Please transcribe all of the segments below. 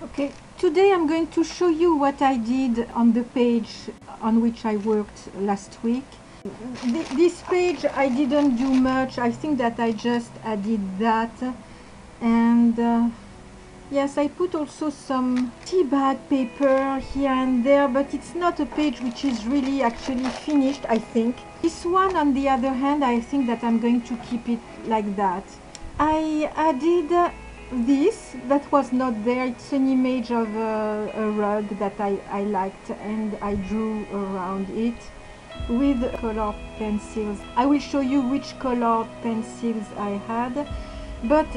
Okay, today I'm going to show you what I did on the page on which I worked last week. This page I didn't do much. I think that I just added that, and yes, I put also some tea bag paper here and there, but it's not a page which is really actually finished, I think. This one, on the other hand, I think that I'm going to keep it like that. I added this that was not there. It's an image of a rug that I liked, and I drew around it with colored pencils. I will show you which colored pencils I had, but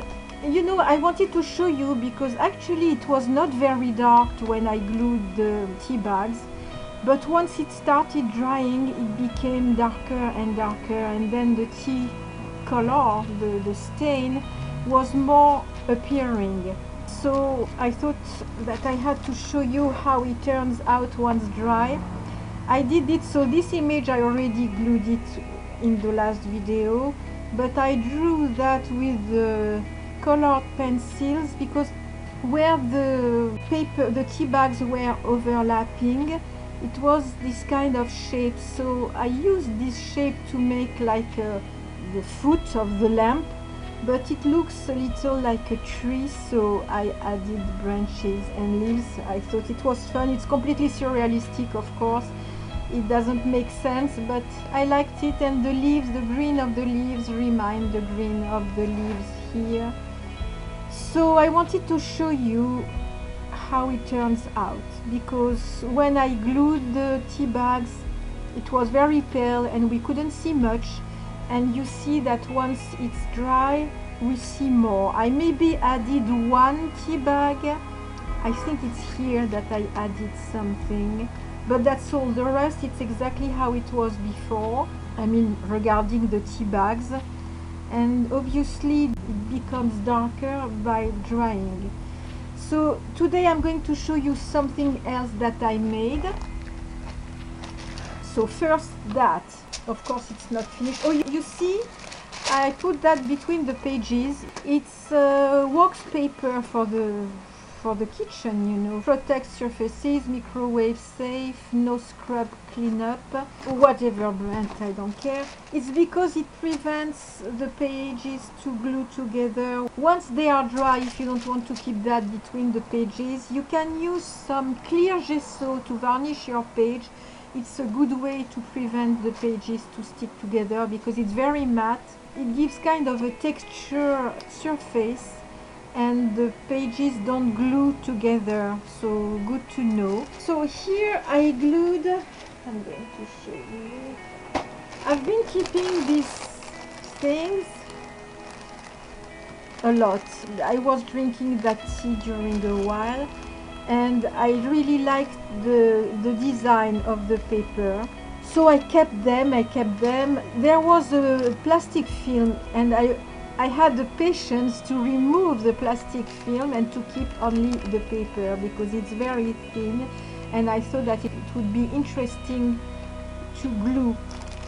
you know, I wanted to show you because actually it was not very dark when I glued the tea bags, but once it started drying it became darker and darker, and then the tea color, the stain, was more appearing. So I thought that I had to show you how it turns out once dry. I did it, so this image I already glued it in the last video, but I drew that with the colored pencils because where the paper, the tea bags were overlapping, it was this kind of shape, so I used this shape to make like the foot of the lamp, but it looks a little like a tree, so I added branches and leaves. I thought it was fun. It's completely surrealistic, of course. It doesn't make sense, but I liked it, and the leaves, the green of the leaves remind the green of the leaves here. So I wanted to show you how it turns out, because when I glued the tea bags it was very pale and we couldn't see much, and you see that once it's dry we see more. I maybe added one tea bag. I think it's here that I added something, but that's all. The rest, it's exactly how it was before, I mean regarding the tea bags, and obviously it becomes darker by drying. So today I'm going to show you something else that I made. So first that, of course it's not finished. Oh, you see, I put that between the pages. It's wax paper for the kitchen, you know. Protects surfaces, microwave safe, no scrub cleanup, whatever brand, I don't care. It's because it prevents the pages to glue together. Once they are dry, if you don't want to keep that between the pages, you can use some clear gesso to varnish your page. It's a good way to prevent the pages to stick together because it's very matte. It gives kind of a texture surface, and the pages don't glue together, so good to know. So here I glued, I'm going to show you. I've been keeping these things a lot. I was drinking that tea during a while, and I really liked the design of the paper, so I kept them. There was a plastic film, and I had the patience to remove the plastic film and to keep only the paper because it's very thin, and I thought that it would be interesting to glue.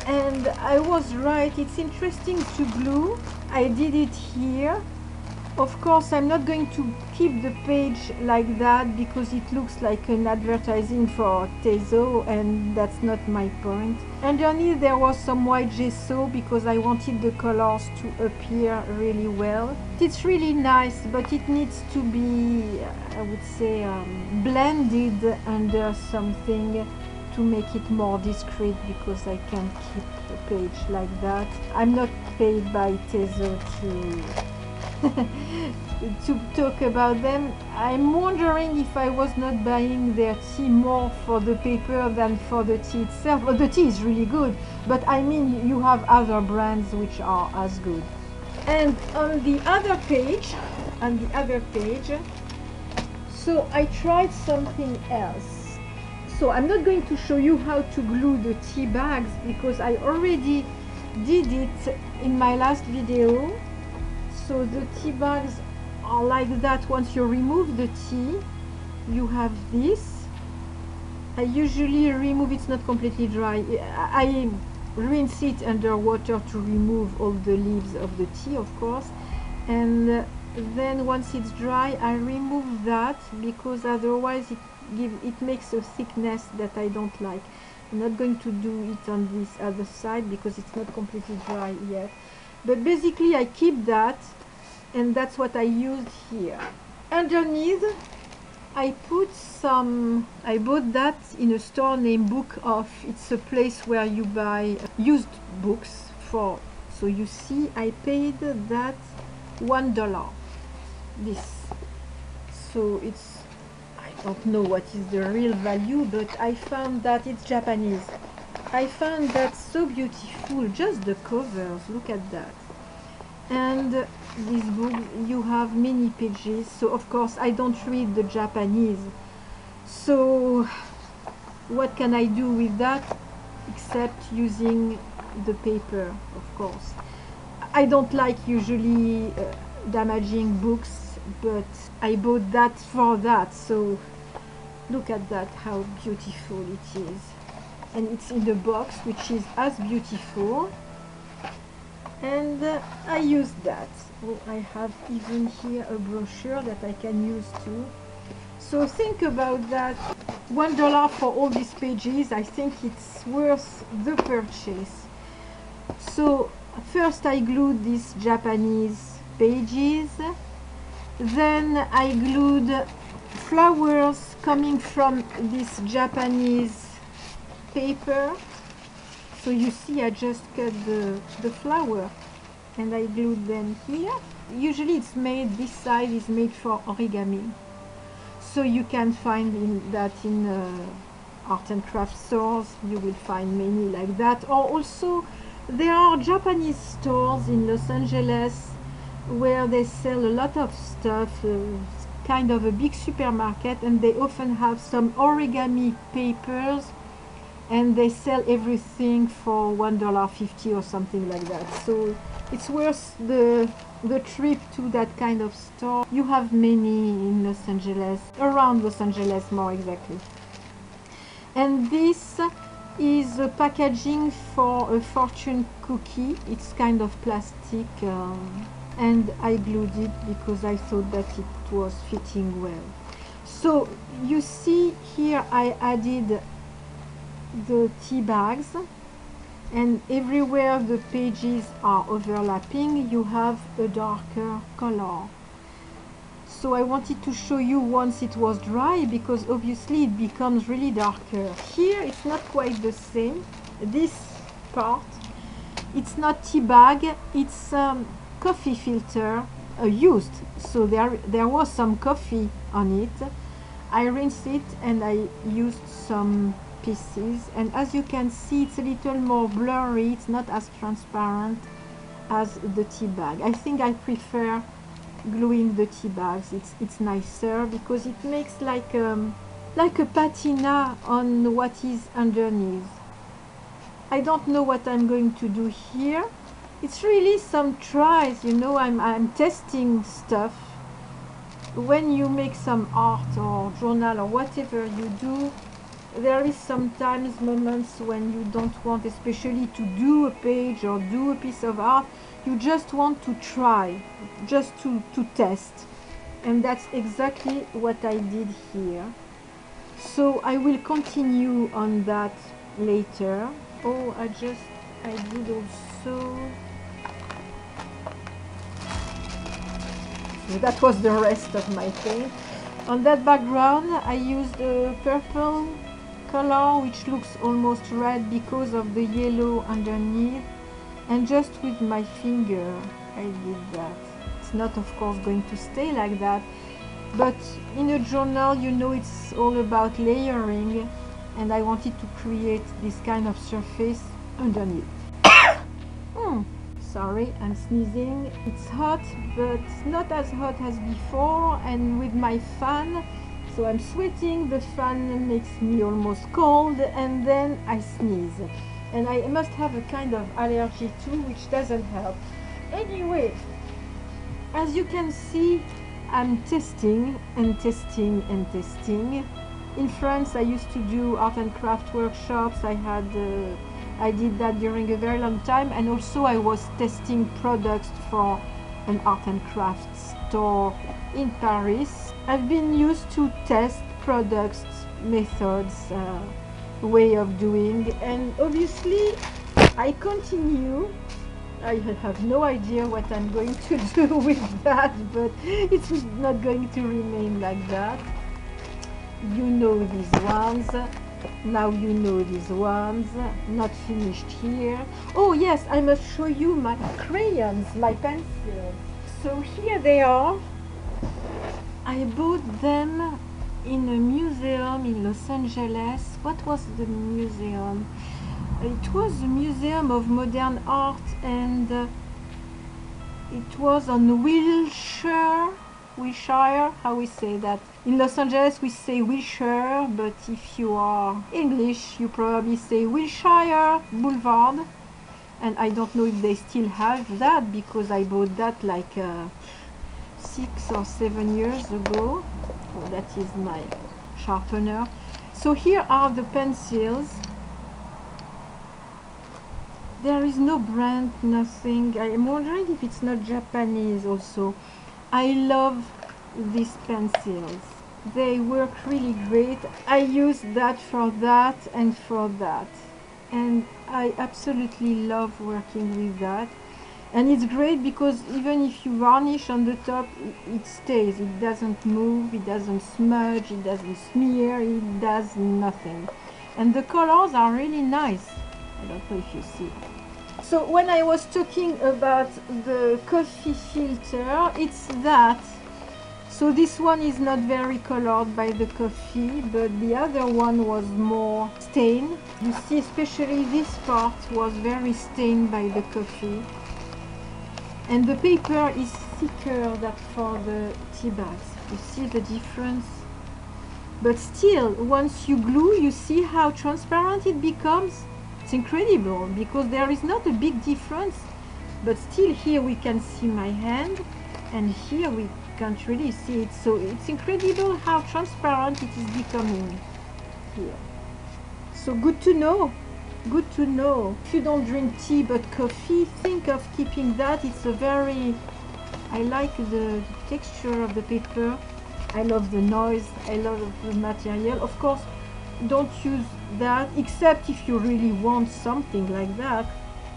And I was right, it's interesting to glue. I did it here. Of course, I'm not going to keep the page like that because it looks like an advertising for Tazo, and that's not my point. Underneath there was some white gesso because I wanted the colors to appear really well. It's really nice, but it needs to be, I would say, blended under something to make it more discreet, because I can't keep the page like that. I'm not paid by Tazo to talk about them. I'm wondering if I was not buying their tea more for the paper than for the tea itself. Well, the tea is really good, but I mean you have other brands which are as good. And on the other page, so I tried something else. So I'm not going to show you how to glue the tea bags because I already did it in my last video. So the tea bags are like that. Once you remove the tea, you have this. I usually remove, it's not completely dry. I rinse it under water to remove all the leaves of the tea, of course. And Then once it's dry, I remove that because otherwise it makes a thickness that I don't like. I'm not going to do it on this other side because it's not completely dry yet. But basically I keep that, and that's what I used here. Underneath I put some, I bought that in a store named Book Off. It's a place where you buy used books for, so you see I paid that $1. This, so it's, I don't know what is the real value, but I found that it's Japanese. I found that so beautiful, just the covers, look at that. And this book, you have many pages, so of course I don't read the Japanese, so what can I do with that except using the paper, of course. I don't like usually damaging books, but I bought that for that, so look at that, how beautiful it is. And it's in the box, which is as beautiful. And I use that. Oh, I have even here a brochure that I can use too. So think about that. $1 for all these pages. I think it's worth the purchase. So first I glued these Japanese pages. Then I glued flowers coming from this Japanese paper. So you see I just cut the flower and I glued them here. Usually it's made, this side is made for origami. So you can find that in art and craft stores. You will find many like that. Or also there are Japanese stores in Los Angeles where they sell a lot of stuff, kind of a big supermarket, and they often have some origami papers. And they sell everything for $1.50 or something like that. So it's worth the trip to that kind of store. You have many in Los Angeles, around Los Angeles more exactly. And this is a packaging for a fortune cookie. It's kind of plastic, and I glued it because I thought that it was fitting well. So you see here I added the tea bags, and everywhere the pages are overlapping you have a darker color. So I wanted to show you once it was dry, because obviously it becomes really darker. Here it's not quite the same. This part, it's not tea bag, it's coffee filter, used, so there was some coffee on it. I rinsed it and I used some pieces, and as you can see it's a little more blurry, it's not as transparent as the tea bag. I think I prefer gluing the tea bags. It's nicer because it makes like a patina on what is underneath. I don't know what I'm going to do here. It's really some tries, you know, I'm testing stuff. When you make some art or journal or whatever you do, there is sometimes moments when you don't want especially to do a page or do a piece of art. You just want to try, just to test. And that's exactly what I did here. So I will continue on that later. Oh, I did also... So that was the rest of my paint. On that background I used a purple color which looks almost red because of the yellow underneath, and just with my finger I did that. It's not of course going to stay like that, but in a journal, you know, it's all about layering, and I wanted to create this kind of surface underneath. Sorry, I'm sneezing. It's hot, but not as hot as before, and with my fan, so I'm sweating, the fan makes me almost cold, and then I sneeze. And I must have a kind of allergy too, which doesn't help. Anyway, as you can see, I'm testing and testing and testing. In France, I used to do art and craft workshops. I did that during a very long time, and also I was testing products for an art and crafts store in Paris. I've been used to test products, methods, way of doing, and obviously I continue. I have no idea what I'm going to do with that, but it's not going to remain like that. You know these ones. Now you know these ones. Not finished here. Oh yes, I must show you my crayons, my pencils. So here they are. I bought them in a museum in Los Angeles. What was the museum? It was a museum of modern art, and it was on Wilshire, how we say that? In Los Angeles we say Wilshire, but if you are English you probably say Wilshire Boulevard. And I don't know if they still have that, because I bought that like 6 or 7 years ago. Oh, that is my sharpener. So here are the pencils. There is no brand, nothing. I'm wondering if it's not Japanese also. I love these pencils. They work really great. I use that for that and for that. And I absolutely love working with that. And it's great because even if you varnish on the top, it stays. It doesn't move, it doesn't smudge, it doesn't smear, it does nothing. And the colors are really nice. I don't know if you see. So when I was talking about the coffee filter, it's that. So this one is not very colored by the coffee, but the other one was more stained. You see, especially this part was very stained by the coffee. And the paper is thicker than for the tea bags. You see the difference? But still, once you glue, you see how transparent it becomes. It's incredible because there is not a big difference, but still here we can see my hand, and here we can't really see it. So it's incredible how transparent it is becoming here. So good to know. Good to know. If you don't drink tea but coffee, think of keeping that. It's a very, I like the texture of the paper. I love the noise. I love the material. Of course, don't use that except if you really want something like that.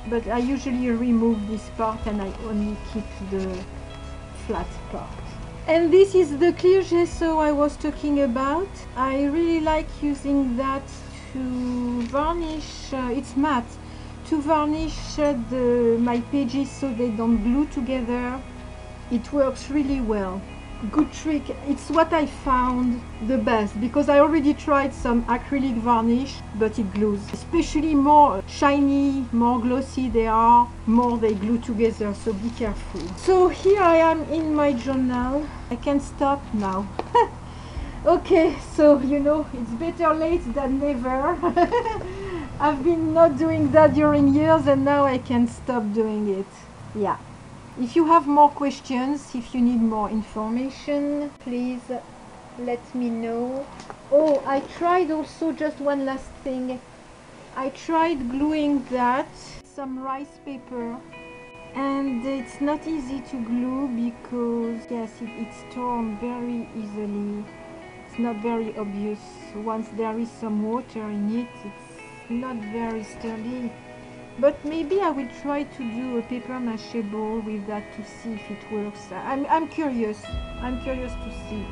But I usually remove this part and I only keep the flat part. And this is the clear gesso I was talking about. I really like using that to varnish, it's matte, to varnish my pages so they don't glue together. It works really well. Good trick. It's what I found the best, because I already tried some acrylic varnish, but it glues. Especially more shiny, more glossy they are, more they glue together, so be careful. So here I am in my journal. I can stop now. Okay, so you know, it's better late than never. I've been not doing that during years and now I can stop doing it. Yeah. If you have more questions, if you need more information, please let me know. Oh, I tried also, just one last thing. I tried gluing that, some rice paper, and it's not easy to glue because, yes, it's torn very easily. It's not very obvious. Once there is some water in it, it's not very sturdy. But maybe I will try to do a paper mache ball with that to see if it works. I'm curious. I'm curious to see.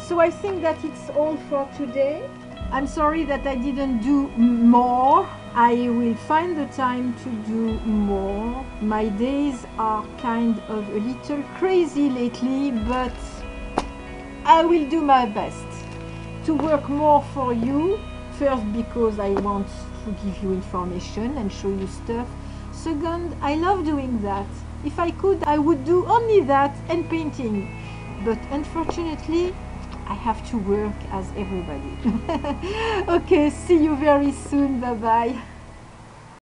So I think that it's all for today. I'm sorry that I didn't do more. I will find the time to do more. My days are kind of a little crazy lately, but I will do my best to work more for you. First, because I want to give you information and show you stuff. Second, I love doing that. If I could, I would do only that and painting. But unfortunately, I have to work as everybody. Okay, see you very soon. Bye bye.